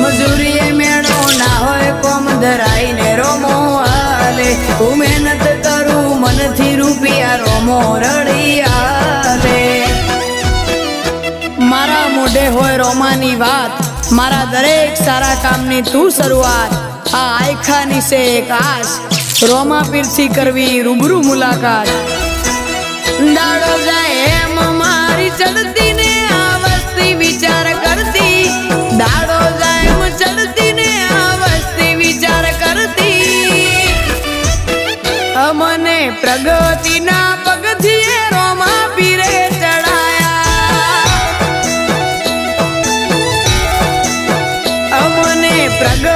મજૂરીએ મેળો ના હોય કોમ ધરાઈને રોમો હાલે હું મહેનત કરું મનથી રૂપિયા રોમો રડી હાલે મારા મોઢે હોય રોમાની વાત મારા દરેક સારા કામની તું શરૂઆત આ આયખાની છે એક આશ રોમા પીરથી કરવી રૂબરૂ મુલાકાત દાડો જાય એમ મારી ચડતી ને આ વસ્તી વિચાર કરતી દાડો જાય એમ ચડતી ને આ વસ્તી વિચાર કરતી અમને પ્રગતિના પગથિયે રોમા પીરે ચડાયા અમને પ્રગતિ